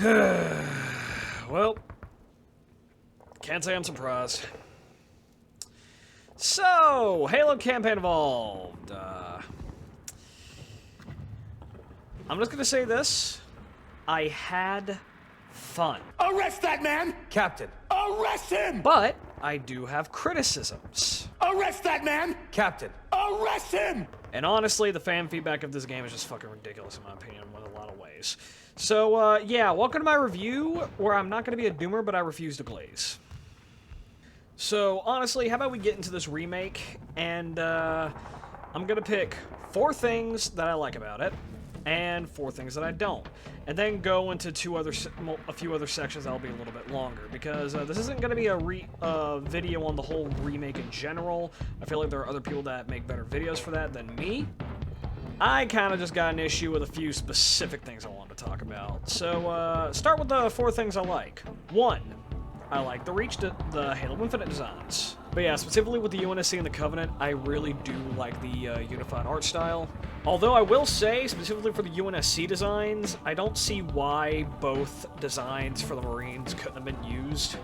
Well, can't say I'm surprised. So, Halo Campaign Evolved. I'm just gonna say this. I had fun. Arrest that man! Captain. Arrest him! But I do have criticisms. Arrest that man! Captain. Arrest him! And honestly, the fan feedback of this game is just fucking ridiculous in my opinion in a lot of ways. So, yeah, welcome to my review, where I'm not gonna be a doomer, but I refuse to glaze. So, honestly, how about we get into this remake, and, I'm gonna pick 4 things that I like about it, and 4 things that I don't. And then go into a few other sections that'll be a little bit longer, because this isn't going to be a video on the whole remake in general. I feel like there are other people that make better videos for that than me. I kind of just got an issue with a few specific things I wanted to talk about. So, start with the 4 things I like. 1, I like the Halo Infinite designs. But yeah, specifically with the UNSC and the Covenant, I really do like the unified art style. Although I will say, specifically for the UNSC designs, I don't see why both designs for the Marines couldn't have been used.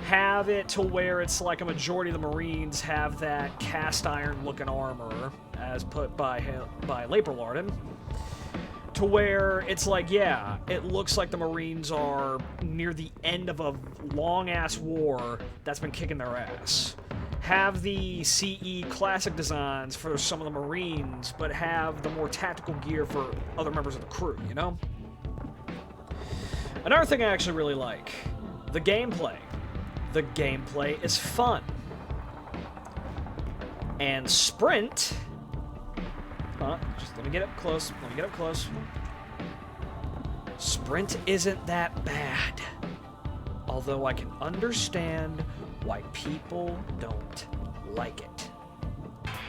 Have it to where it's like a majority of the Marines have that cast iron looking armor, as put by Laperlarden, to where it's like, yeah, it looks like the Marines are near the end of a long-ass war that's been kicking their ass. Have the CE classic designs for some of the Marines, but have the more tactical gear for other members of the crew, you know? Another thing I actually really like, the gameplay. The gameplay is fun. And Sprint... just let me get up close. Sprint isn't that bad. Although I can understand why people don't like it.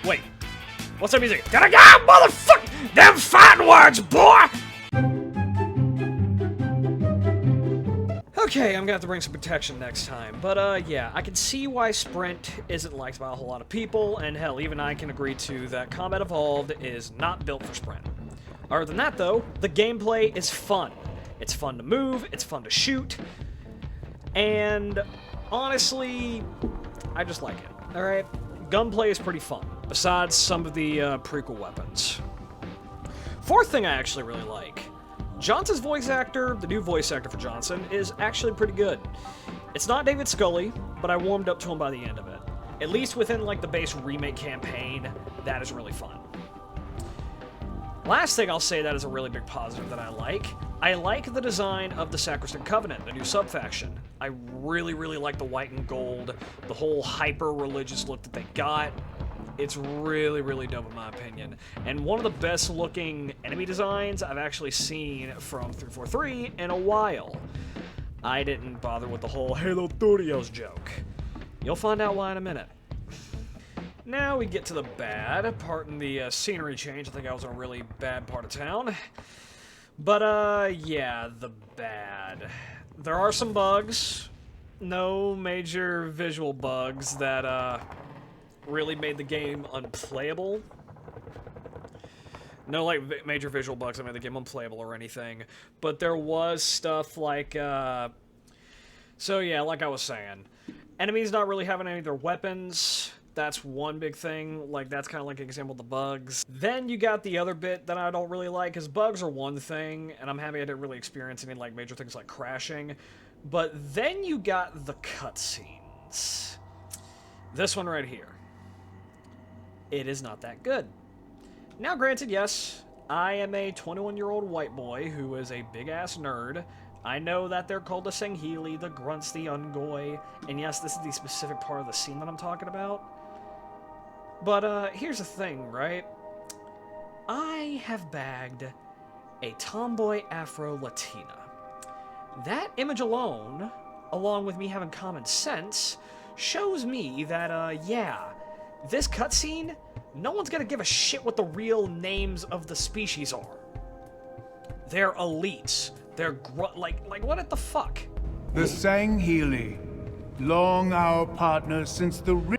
Wait, what's that music? Gotta go, motherfucker! Them fighting words, boy! Okay, I'm gonna have to bring some protection next time. But, yeah, I can see why Sprint isn't liked by a whole lot of people, and hell, even I can agree to that Combat Evolved is not built for Sprint. Other than that, though, the gameplay is fun. It's fun to move, it's fun to shoot, and honestly, I just like it, alright? Gunplay is pretty fun, besides some of the prequel weapons. 4th thing I actually really like. Johnson's voice actor, the new voice actor for Johnson, is actually pretty good. It's not David Scully, but I warmed up to him by the end of it. At least within, like, the base remake campaign, that is really fun. Last thing I'll say that is a really big positive that I like the design of the Sacristan Covenant, the new sub-faction. I really, really like the white and gold, the whole hyper-religious look that they got. It's really, really dope in my opinion. And one of the best looking enemy designs I've actually seen from 343 in a while. I didn't bother with the whole Halo Studios joke. You'll find out why in a minute. Now we get to the bad. Pardon the scenery change. I think I was in a really bad part of town. But, yeah, the bad. There are some bugs. No major visual bugs that, really made the game unplayable. No, like, major visual bugs that made the game unplayable or anything. But there was stuff like, so yeah, like I was saying. Enemies not really having any of their weapons. That's one big thing. Like, that's kind of like an example of the bugs. Then you got the other bit that I don't really like, because bugs are one thing, and I'm happy I didn't really experience any, like, major things like crashing. But then you got the cutscenes. This one right here. It is not that good. Now, granted, yes, I am a 21-year-old white boy who is a big-ass nerd. I know that they're called the Sangheili, the Grunts, the Ungoi, and yes, this is the specific part of the scene that I'm talking about. But, here's the thing, right? I have bagged a tomboy Afro-Latina. That image alone, along with me having common sense, shows me that, yeah, this cutscene, no one's gonna give a shit what the real names of the species are. They're elites. They're like what the fuck? The Sangheili, long our partners since the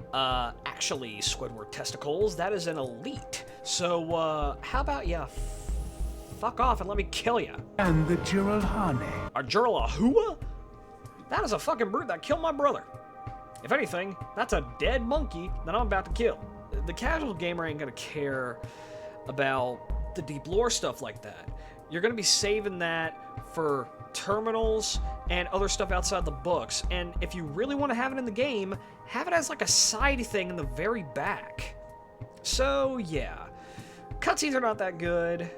Actually, Squidward Testicles, that is an elite. So, how about ya fuck off and let me kill ya? And the Jiralhane. A Jurlahua? That is a fucking brute that killed my brother. If anything, that's a dead monkey that I'm about to kill. The casual gamer ain't gonna care about the deep lore stuff like that. You're gonna be saving that for terminals and other stuff outside the books. And if you really want to have it in the game, have it as like a side thing in the very back. So yeah, cutscenes are not that good.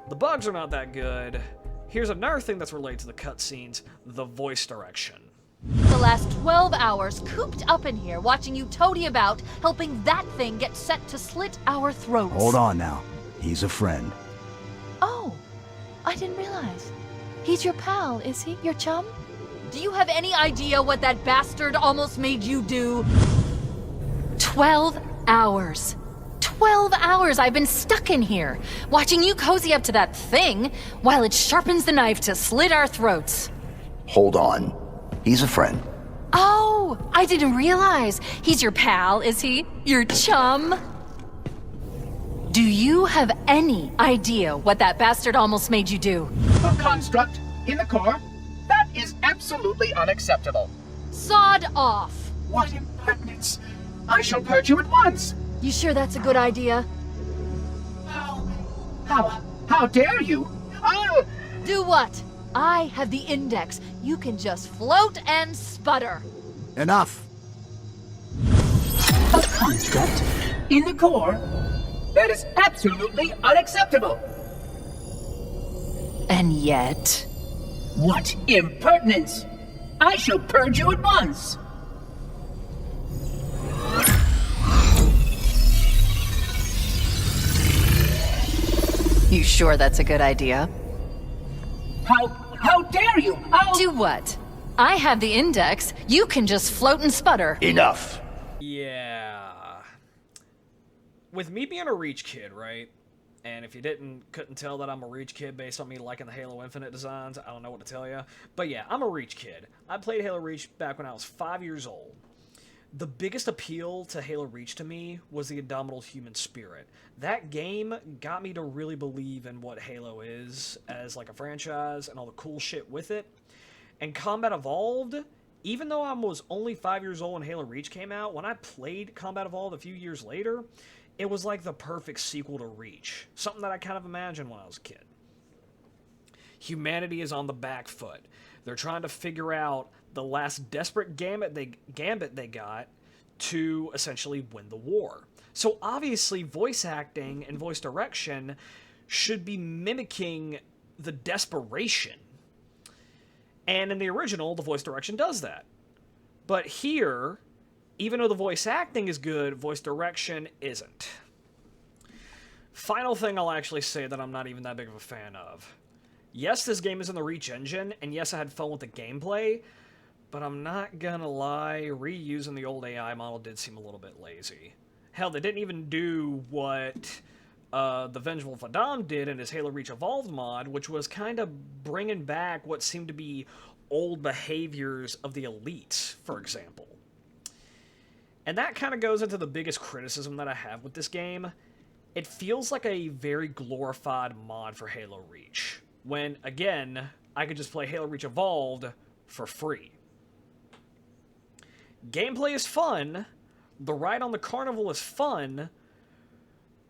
The bugs are not that good. Here's another thing that's related to the cutscenes, the voice direction. The last 12 hours cooped up in here watching you toady about, helping that thing get set to slit our throats. Hold on now. He's a friend. Oh, I didn't realize. He's your pal, is he? Your chum? Do you have any idea what that bastard almost made you do? 12 hours. 12 hours I've been stuck in here, watching you cozy up to that thing while it sharpens the knife to slit our throats. Hold on. He's a friend. Oh, I didn't realize. He's your pal, is he? Your chum? Do you have any idea what that bastard almost made you do? A construct in the core? That is absolutely unacceptable. Sod off. What impertinence! I shall purge you at once! You sure that's a good idea? How dare you? Oh! Do what? I have the index. You can just float and sputter. Enough. A construct in the core? That is absolutely unacceptable! And yet... What impertinence! I shall purge you at once! You sure that's a good idea? How dare you? Do what? I have the index. You can just float and sputter. Enough. Yeah. With me being a Reach kid, right? And if you couldn't tell that I'm a Reach kid based on me liking the Halo Infinite designs, I don't know what to tell you. But yeah, I'm a Reach kid. I played Halo Reach back when I was 5 years old. The biggest appeal to Halo Reach to me was the indomitable human spirit. That game got me to really believe in what Halo is as like a franchise and all the cool shit with it. And Combat Evolved, even though I was only 5 years old when Halo Reach came out, when I played Combat Evolved a few years later, it was like the perfect sequel to Reach. Something that I kind of imagined when I was a kid. Humanity is on the back foot. They're trying to figure out the last desperate gambit they got to essentially win the war. So obviously voice acting and voice direction should be mimicking the desperation. And in the original, the voice direction does that. But here, even though the voice acting is good, voice direction isn't. Final thing I'll actually say that I'm not even that big of a fan of. Yes, this game is in the Reach engine, and yes, I had fun with the gameplay, but I'm not gonna lie, reusing the old AI model did seem a little bit lazy. Hell, they didn't even do what the Vengeful Vadam did in his Halo Reach Evolved mod, which was kind of bringing back what seemed to be old behaviors of the elites, for example. And that kind of goes into the biggest criticism that I have with this game. It feels like a very glorified mod for Halo Reach, when, again, I could just play Halo Reach Evolved for free. Gameplay is fun, the ride on the carnival is fun,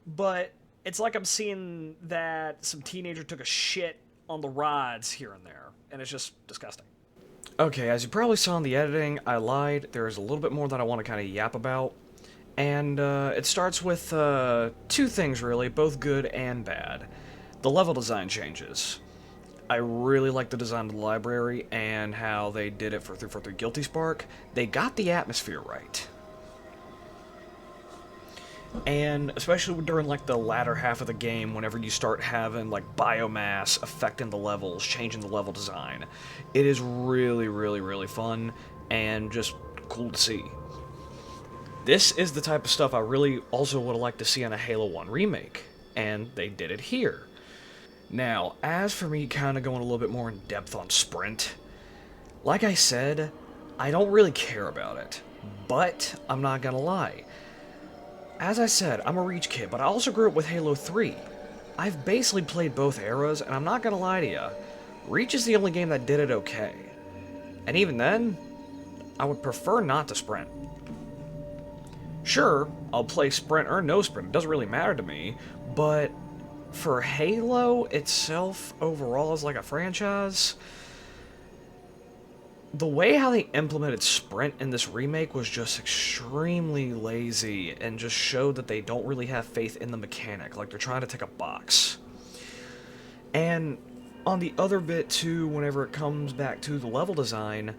but it's like I'm seeing that some teenager took a shit on the rides here and there, and it's just disgusting. Okay, as you probably saw in the editing, I lied. There's a little bit more that I want to kind of yap about. And it starts with two things, really, both good and bad. The level design changes. I really like the design of the library and how they did it for 343 Guilty Spark. They got the atmosphere right. And especially during like the latter half of the game, whenever you start having like biomass affecting the levels, changing the level design, it is really, really, really fun and just cool to see. This is the type of stuff I really also would have liked to see on a Halo 1 remake, and they did it here. Now, as for me kind of going a little bit more in depth on Sprint, like I said, I don't really care about it, but I'm not gonna lie. As I said, I'm a Reach kid, but I also grew up with Halo 3. I've basically played both eras, and I'm not gonna lie to you. Reach is the only game that did it okay. And even then, I would prefer not to sprint. Sure, I'll play sprint or no sprint, it doesn't really matter to me, but for Halo itself overall as like a franchise, the way how they implemented sprint in this remake was just extremely lazy and just showed that they don't really have faith in the mechanic, like they're trying to tick a box. And on the other bit too, whenever it comes back to the level design,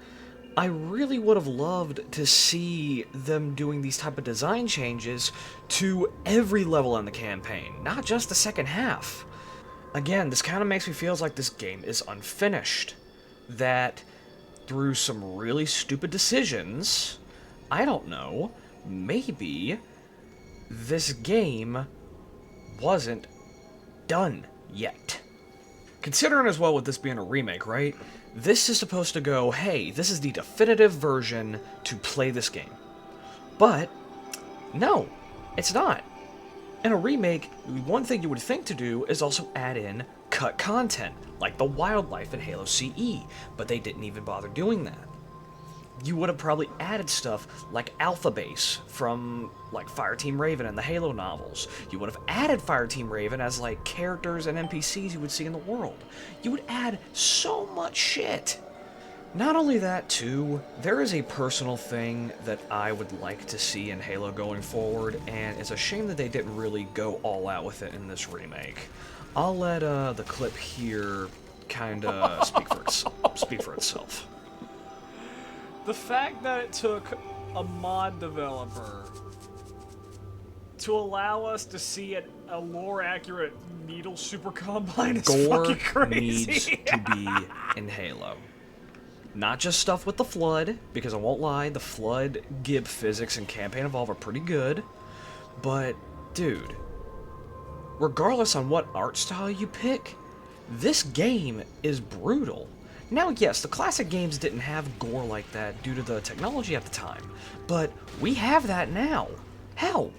I really would have loved to see them doing these type of design changes to every level in the campaign, not just the second half. Again, this kind of makes me feel like this game is unfinished. That through some really stupid decisions, I don't know, maybe this game wasn't done yet. Considering as well with this being a remake, right? This is supposed to go, hey, this is the definitive version to play this game. But, no, it's not. In a remake, one thing you would think to do is also add in cut content, like the wildlife in Halo CE, but they didn't even bother doing that. You would have probably added stuff like Alpha Base from like Fireteam Raven and the Halo novels. You would have added Fireteam Raven as like characters and NPCs you would see in the world. You would add so much shit. Not only that too, there is a personal thing that I would like to see in Halo going forward, and it's a shame that they didn't really go all out with it in this remake. I'll let the clip here kinda speak for itself. The fact that it took a mod developer to allow us to see a lore-accurate needle super combine is Gore fucking crazy. needs to be in Halo. Not just stuff with the Flood, because I won't lie, the Flood, Gib physics, and Campaign Evolve are pretty good, but, dude, regardless on what art style you pick, this game is brutal. Now, yes, the classic games didn't have gore like that due to the technology at the time, but we have that now. Hell,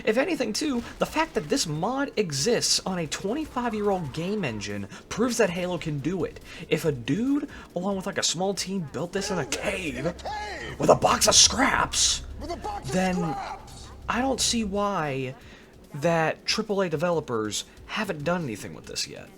if anything too, the fact that this mod exists on a 25-year-old game engine proves that Halo can do it. If a dude, along with like a small team, built this in a cave with a box of scraps, then I don't see why that AAA developers haven't done anything with this yet.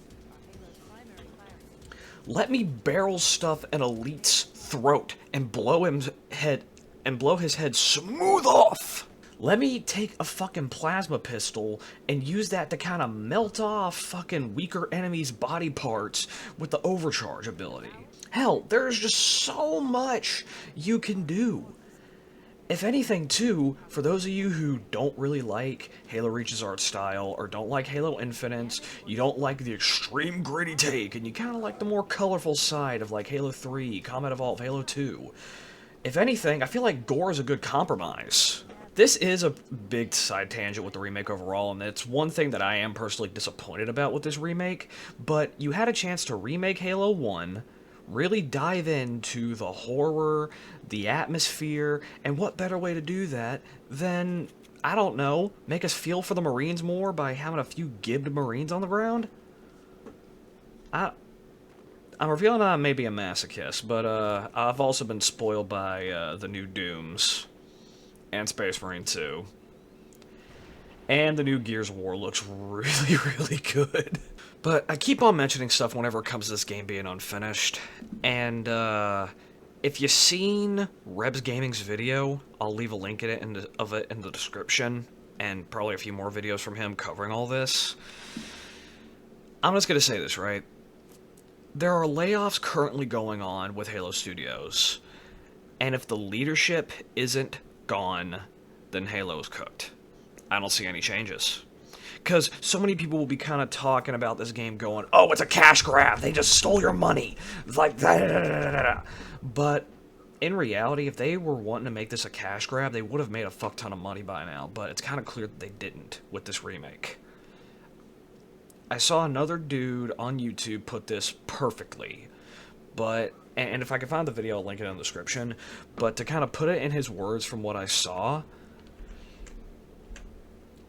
Let me barrel stuff in Elite's throat and blow his head smooth off. Let me take a fucking plasma pistol and use that to kind of melt off fucking weaker enemies' body parts with the overcharge ability. Hell, there's just so much you can do. If anything, too, for those of you who don't really like Halo Reach's art style, or don't like Halo Infinite's, you don't like the extreme gritty take, and you kind of like the more colorful side of like Halo 3, Combat Evolve, Halo 2. If anything, I feel like Gore is a good compromise. This is a big side tangent with the remake overall, and it's one thing that I am personally disappointed about with this remake, but you had a chance to remake Halo 1, really dive into the horror, the atmosphere, and what better way to do that than, I don't know, make us feel for the Marines more by having a few gibbed Marines on the ground? I'm revealing I may be a masochist, but I've also been spoiled by the new Dooms and Space Marine 2. And the new Gears of War looks really, really good. But I keep on mentioning stuff whenever it comes to this game being unfinished. And if you've seen Rebs Gaming's video, I'll leave a link of it in the description. And probably a few more videos from him covering all this. I'm just going to say this, right? There are layoffs currently going on with Halo Studios. And if the leadership isn't gone, then Halo's cooked. I don't see any changes. Because so many people will be kind of talking about this game going, oh, it's a cash grab, they just stole your money. Like, da-da-da-da-da-da. But in reality, if they were wanting to make this a cash grab, they would have made a fuck ton of money by now. But it's kind of clear that they didn't with this remake. I saw another dude on YouTube put this perfectly. But, and if I can find the video, I'll link it in the description. But to kind of put it in his words from what I saw,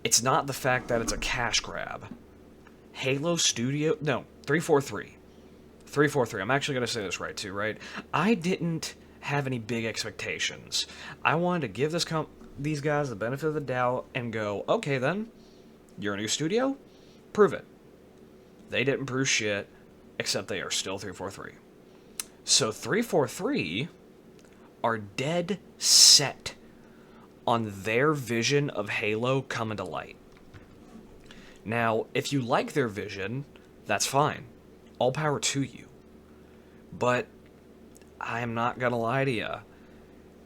it's not the fact that it's a cash grab. Halo Studio... No, 343. 343. I'm actually going to say this right, too, right? I didn't have any big expectations. I wanted to give these guys the benefit of the doubt and go, okay, then, you're a new studio? Prove it. They didn't prove shit, except they are still 343. So 343 are dead set on their vision of Halo coming to light. Now, if you like their vision, that's fine. All power to you. But I am not gonna lie to you.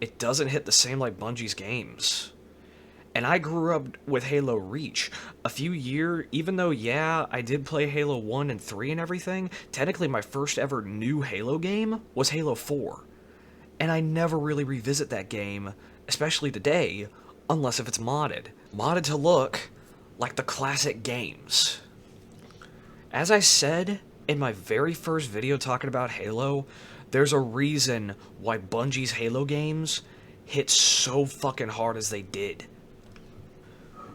It doesn't hit the same like Bungie's games. And I grew up with Halo Reach. A few years, even though, yeah, I did play Halo 1 and 3 and everything, technically my first ever new Halo game was Halo 4. And I never really revisit that game, especially today, unless if it's modded. Modded to look like the classic games. As I said in my very first video talking about Halo, there's a reason why Bungie's Halo games hit so fucking hard as they did.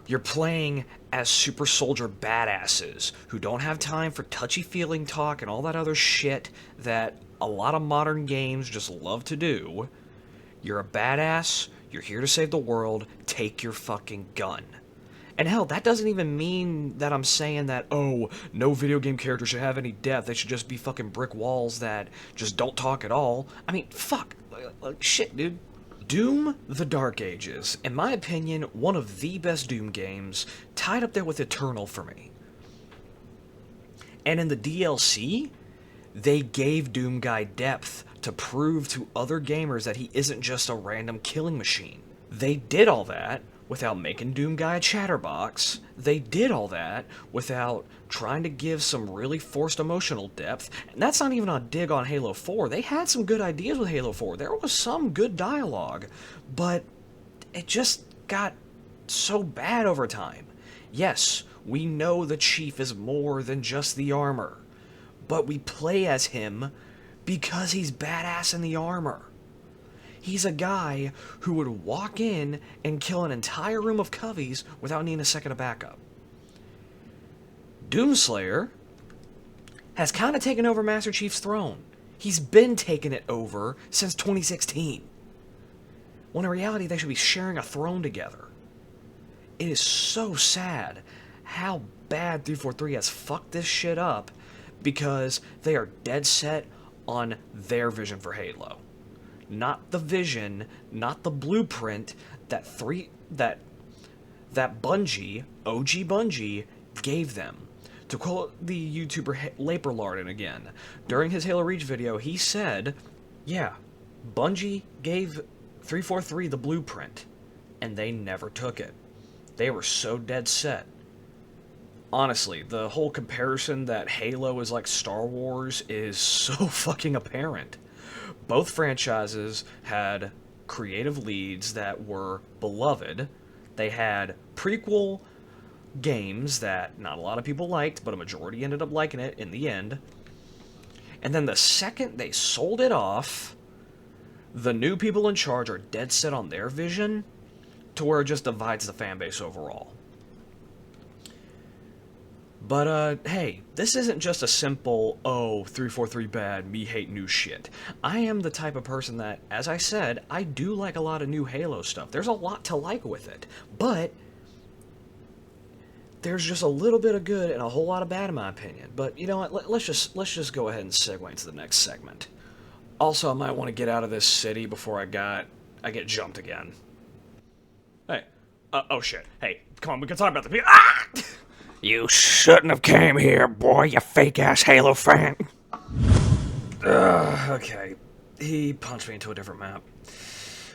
You're playing as super soldier badasses who don't have time for touchy-feeling talk and all that other shit that a lot of modern games just love to do. You're a badass, you're here to save the world, take your fucking gun. And hell, that doesn't even mean that I'm saying that, oh, no video game character should have any depth, they should just be fucking brick walls that just don't talk at all. I mean, fuck, shit, dude. Doom: The Dark Ages, in my opinion, one of the best Doom games, tied up there with Eternal for me. And in the DLC, they gave Doom Guy depth to prove to other gamers that he isn't just a random killing machine. They did all that without making Doom Guy a chatterbox. They did all that without trying to give some really forced emotional depth. And that's not even a dig on Halo 4. They had some good ideas with Halo 4. There was some good dialogue, but it just got so bad over time. Yes, we know the Chief is more than just the armor, but we play as him because he's badass in the armor. He's a guy who would walk in and kill an entire room of coveys without needing a second of backup. Doomslayer has kind of taken over Master Chief's throne. He's been taking it over since 2016. When in reality, they should be sharing a throne together. It is so sad how bad 343 has fucked this shit up because they are dead set on their vision for Halo. Not the vision, not the blueprint that Bungie, OG Bungie, gave them. To quote the YouTuber Laperlarden again, during his Halo Reach video, he said, yeah, Bungie gave 343 the blueprint, and they never took it. They were so dead set. Honestly, the whole comparison that Halo is like Star Wars is so fucking apparent. Both franchises had creative leads that were beloved. They had prequel games that not a lot of people liked, but a majority ended up liking it in the end. And then the second they sold it off, the new people in charge are dead set on their vision to where it just divides the fan base overall. But, hey, this isn't just a simple, oh, 343 bad, me hate new shit. I am the type of person that, as I said, I do like a lot of new Halo stuff. There's a lot to like with it, but there's just a little bit of good and a whole lot of bad in my opinion. But, you know what, let's just go ahead and segue into the next segment. Also, I might want to get out of this city before I get jumped again. Hey, oh shit, hey, come on, we can talk about the people. Ah! You shouldn't have came here, boy, you fake-ass Halo fan. Okay. He punched me into a different map.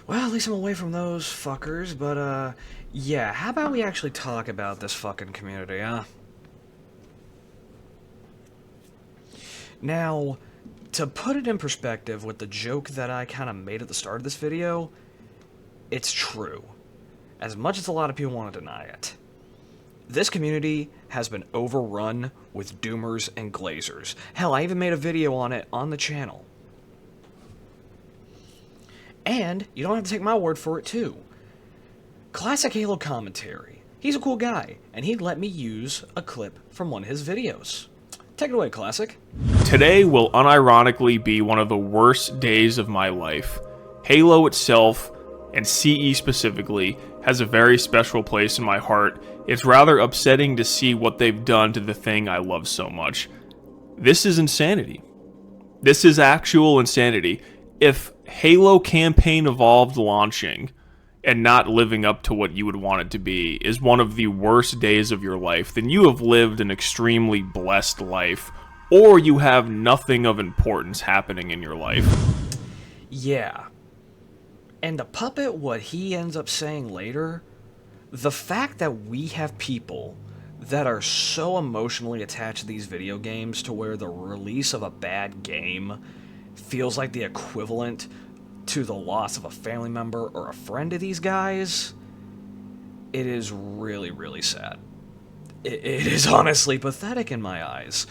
Well, at least I'm away from those fuckers, but, yeah, how about we actually talk about this fucking community, huh? Now, to put it in perspective with the joke that I kind of made at the start of this video, it's true. As much as a lot of people want to deny it. This community has been overrun with doomers and glazers. Hell, I even made a video on it on the channel. And you don't have to take my word for it, too. ClassicHaloCommentary. He's a cool guy, and he'd let me use a clip from one of his videos. Take it away, Classic. Today will unironically be one of the worst days of my life. Halo itself, and CE specifically, has a very special place in my heart. It's rather upsetting to see what they've done to the thing I love so much. This is insanity. This is actual insanity. If Halo Campaign Evolved launching and not living up to what you would want it to be is one of the worst days of your life, then you have lived an extremely blessed life, or you have nothing of importance happening in your life. Yeah. And to puppet what he ends up saying later, the fact that we have people that are so emotionally attached to these video games to where the release of a bad game feels like the equivalent to the loss of a family member or a friend to these guys, it is really, really sad. It is honestly pathetic in my eyes.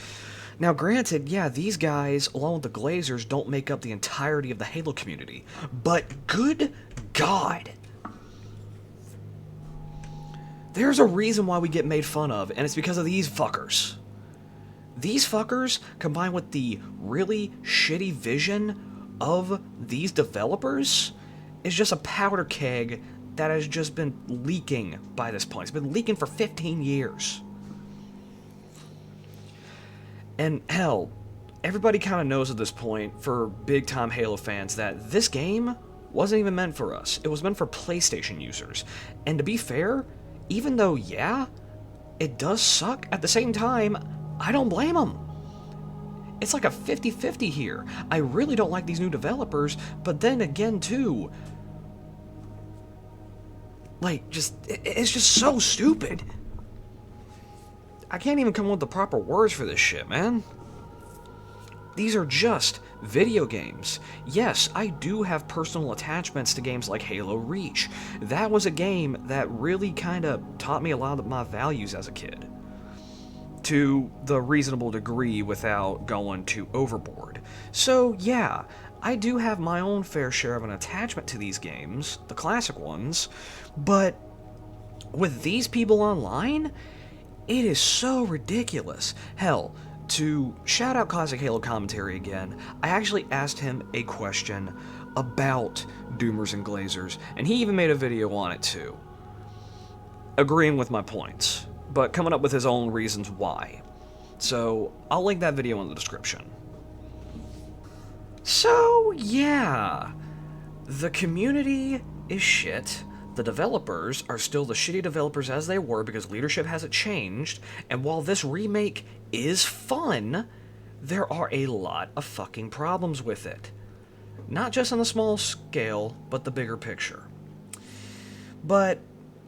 Now, granted, yeah, these guys, along with the Glazers, don't make up the entirety of the Halo community, but good God, there's a reason why we get made fun of, and it's because of these fuckers. These fuckers, combined with the really shitty vision of these developers, is just a powder keg that has just been leaking by this point. It's been leaking for 15 years. And hell, everybody kind of knows at this point, for big-time Halo fans, that this game wasn't even meant for us. It was meant for PlayStation users. And to be fair, even though, yeah, it does suck, at the same time, I don't blame them. It's like a 50-50 here. I really don't like these new developers, but then again, too, like, it's just so stupid. I can't even come up with the proper words for this shit, man. These are just video games. Yes, I do have personal attachments to games like Halo Reach. That was a game that really kind of taught me a lot of my values as a kid, to the reasonable degree without going too overboard. So yeah, I do have my own fair share of an attachment to these games, the classic ones, but with these people online, it is so ridiculous. Hell, to shout out ClassicHaloCommentary again, I actually asked him a question about Doomers and Glazers, and he even made a video on it too, agreeing with my points, but coming up with his own reasons why. So I'll link that video in the description. So yeah, the community is shit. The developers are still the shitty developers as they were because leadership hasn't changed, and while this remake is fun, there are a lot of fucking problems with it. Not just on the small scale, but the bigger picture. But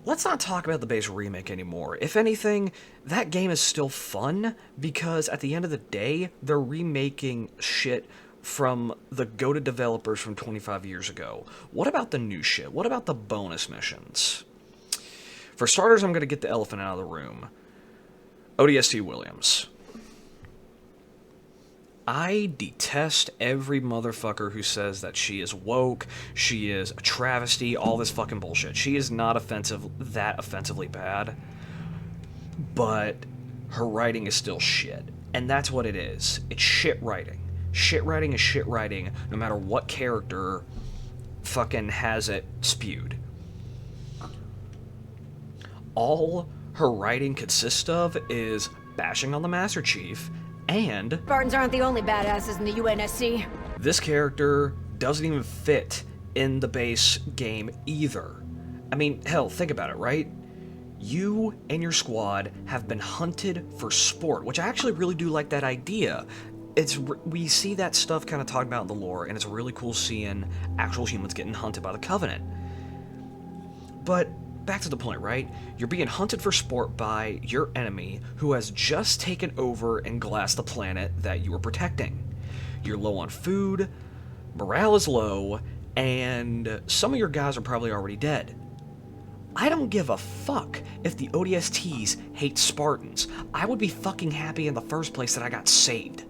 let's not talk about the base remake anymore. If anything, that game is still fun because at the end of the day, they're remaking shit from the goated developers from 25 years ago. What about the new shit? What about the bonus missions? For starters, I'm going to get the elephant out of the room. ODST Williams. I detest every motherfucker who says that she is woke, she is a travesty, all this fucking bullshit. She is not that offensively bad, but her writing is still shit. And that's what it is. It's shit writing. Shit writing is shit writing, no matter what character fucking has it spewed. All her writing consists of is bashing on the Master Chief, and Spartans aren't the only badasses in the UNSC. This character doesn't even fit in the base game either. I mean, hell, think about it, right? You and your squad have been hunted for sport, which I actually really do like that idea. We see that stuff kind of talked about in the lore, and it's really cool seeing actual humans getting hunted by the Covenant. But back to the point, right? You're being hunted for sport by your enemy who has just taken over and glassed the planet that you were protecting. You're low on food, morale is low, and some of your guys are probably already dead. I don't give a fuck if the ODSTs hate Spartans. I would be fucking happy in the first place that I got saved.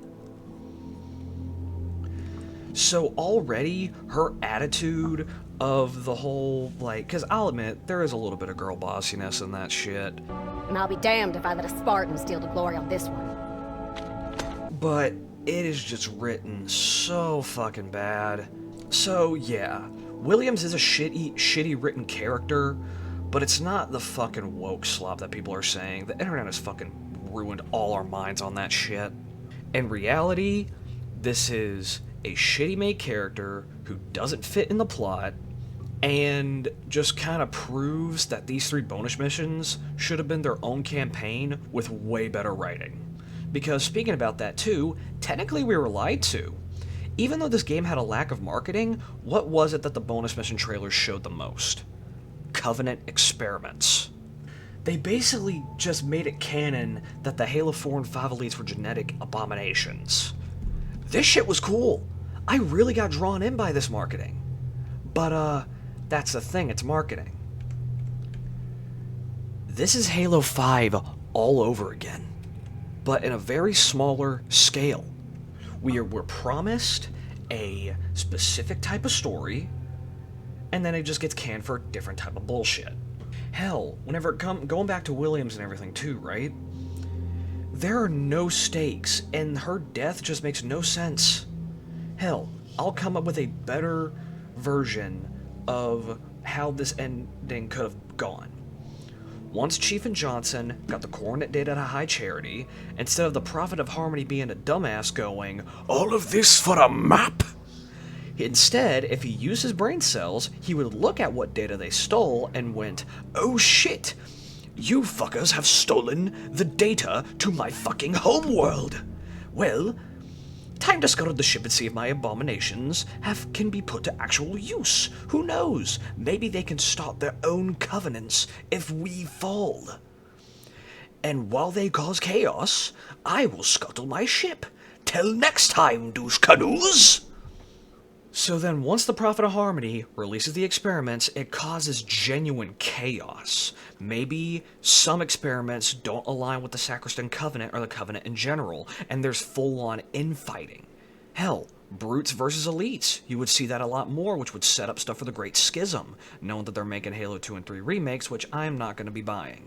So already, her attitude of the whole, like, because I'll admit, there is a little bit of girl bossiness in that shit. And I'll be damned if I let a Spartan steal the glory on this one. but it is just written so fucking bad. So yeah, Williams is a shitty written character, but it's not the fucking woke slop that people are saying. The internet has fucking ruined all our minds on that shit. In reality, this is a shitty made character who doesn't fit in the plot, and just kind of proves that these 3 bonus missions should have been their own campaign with way better writing. Because speaking about that too, technically we were lied to. Even though this game had a lack of marketing, what was it that the bonus mission trailers showed the most? Covenant experiments. They basically just made it canon that the Halo 4 and 5 elites were genetic abominations. This shit was cool. I really got drawn in by this marketing. But, that's the thing, it's marketing. This is Halo 5 all over again, but in a very smaller scale. We're promised a specific type of story, and then it just gets canned for a different type of bullshit. Hell, whenever going back to Williams and everything too, right? There are no stakes, and her death just makes no sense. Hell, I'll come up with a better version of how this ending could have gone. Once Chief and Johnson got the coordinate data to High Charity, instead of the Prophet of Harmony being a dumbass going, "All of this for a map?" Instead, if he used his brain cells, he would look at what data they stole and went, "Oh shit, you fuckers have stolen the data to my fucking homeworld. Well, time to scuttle the ship and see if my abominations can be put to actual use. Who knows? Maybe they can start their own covenants if we fall. And while they cause chaos, I will scuttle my ship. Till next time, douche canoes." So then, once the Prophet of Harmony releases the experiments, it causes genuine chaos. Maybe some experiments don't align with the Sacristan Covenant or the Covenant in general, and there's full-on infighting. Hell, brutes versus elites. You would see that a lot more, which would set up stuff for the Great Schism, knowing that they're making Halo 2 and 3 remakes, which I'm not going to be buying.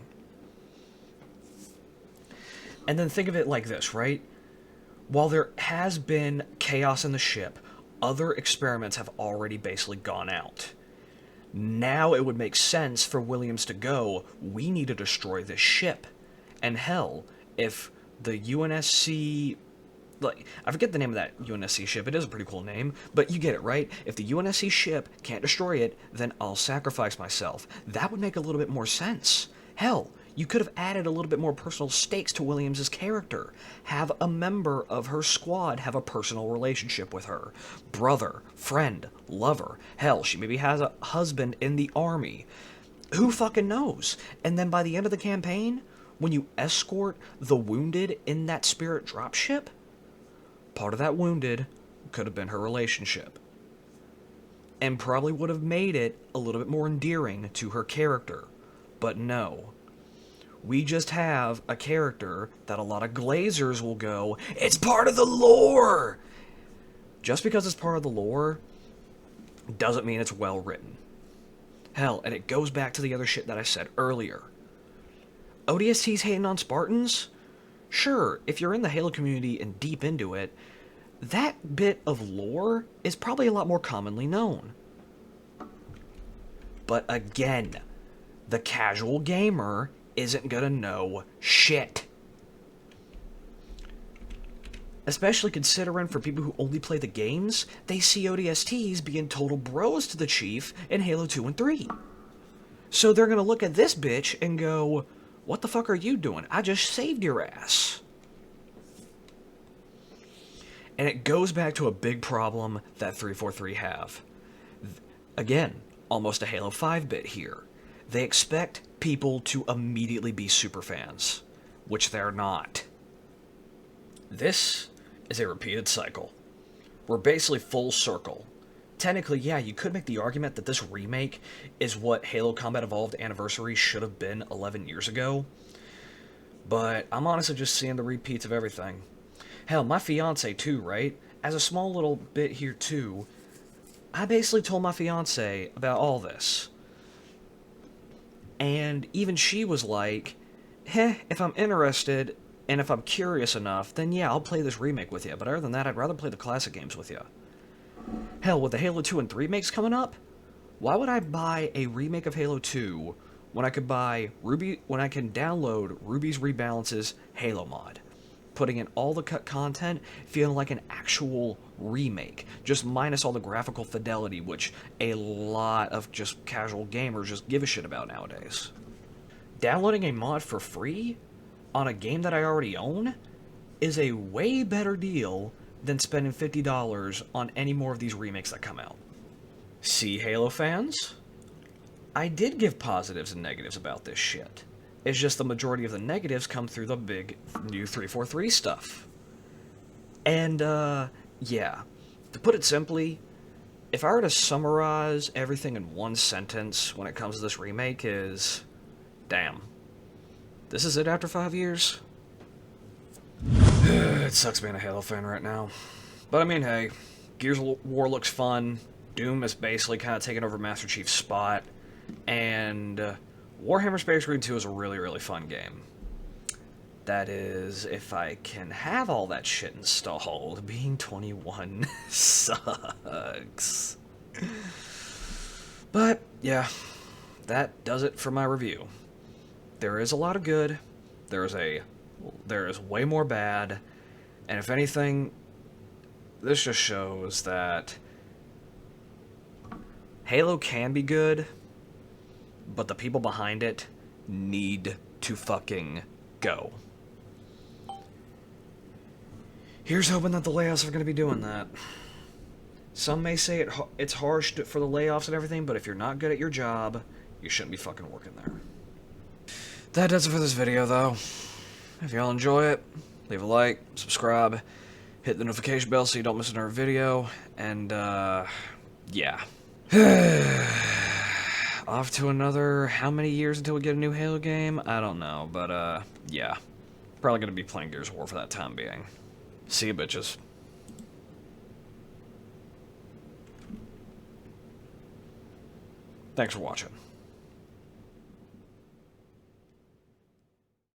And then think of it like this, right? While there has been chaos in the ship, other experiments have already basically gone out. Now it would make sense for Williams to go, "We need to destroy this ship." And hell, if the UNSC... like, I forget the name of that UNSC ship, it is a pretty cool name, but you get it, right? If the UNSC ship can't destroy it, then I'll sacrifice myself. That would make a little bit more sense. Hell, you could have added a little bit more personal stakes to Williams' character. Have a member of her squad have a personal relationship with her. Brother, friend, lover. Hell, she maybe has a husband in the army. Who fucking knows? And then by the end of the campaign, when you escort the wounded in that spirit dropship, part of that wounded could have been her relationship. And probably would have made it a little bit more endearing to her character. But no. We just have a character that a lot of glazers will go, "It's part of the lore!" Just because it's part of the lore doesn't mean it's well written. Hell, and it goes back to the other shit that I said earlier. ODST's hating on Spartans? Sure, if you're in the Halo community and deep into it, that bit of lore is probably a lot more commonly known. But again, the casual gamer isn't gonna know shit. Especially considering for people who only play the games, they see ODSTs being total bros to the Chief in Halo 2 and 3. So they're gonna look at this bitch and go, "What the fuck are you doing? I just saved your ass." And it goes back to a big problem that 343 have. Again, almost a Halo 5 bit here. They expect people to immediately be superfans, which they're not. This is a repeated cycle. We're basically full circle. Technically, yeah, you could make the argument that this remake is what Halo Combat Evolved Anniversary should have been 11 years ago, but I'm honestly just seeing the repeats of everything. Hell, my fiance too, right? As a small little bit here too, I basically told my fiance about all this. And even she was like, if I'm interested, And if I'm curious enough, then yeah, I'll play this remake with you. But other than that, I'd rather play the classic games with you. Hell, with the Halo 2 and 3 remakes coming up, why would I buy a remake of Halo 2 when I can download Ruby's Rebalance's Halo mod? Putting in all the cut content, feeling like an actual remake, just minus all the graphical fidelity, which a lot of just casual gamers just give a shit about nowadays. Downloading a mod for free on a game that I already own is a way better deal than spending $50 on any more of these remakes that come out. See, Halo fans? I did give positives and negatives about this shit. It's just the majority of the negatives come through the big new 343 stuff. And, yeah. To put it simply, if I were to summarize everything in one sentence when it comes to this remake is, damn. This is it after 5 years? It sucks being a Halo fan right now. But I mean, hey, Gears of War looks fun. Doom is basically kind of taking over Master Chief's spot. And Warhammer Space Marine 2 is a really, really fun game. That is, if I can have all that shit installed, being 21 sucks. But, yeah, that does it for my review. There is a lot of good. There is way more bad. And if anything, this just shows that Halo can be good, but the people behind it need to fucking go. Here's hoping that the layoffs are going to be doing that. Some may say it's harsh for the layoffs and everything, but if you're not good at your job, you shouldn't be fucking working there. That does it for this video, though. If y'all enjoy it, leave a like, subscribe, hit the notification bell so you don't miss another video, and, yeah. Off to another how many years until we get a new Halo game? I don't know, but, yeah. Probably gonna be playing Gears of War for that time being. See you, bitches. Thanks for watching.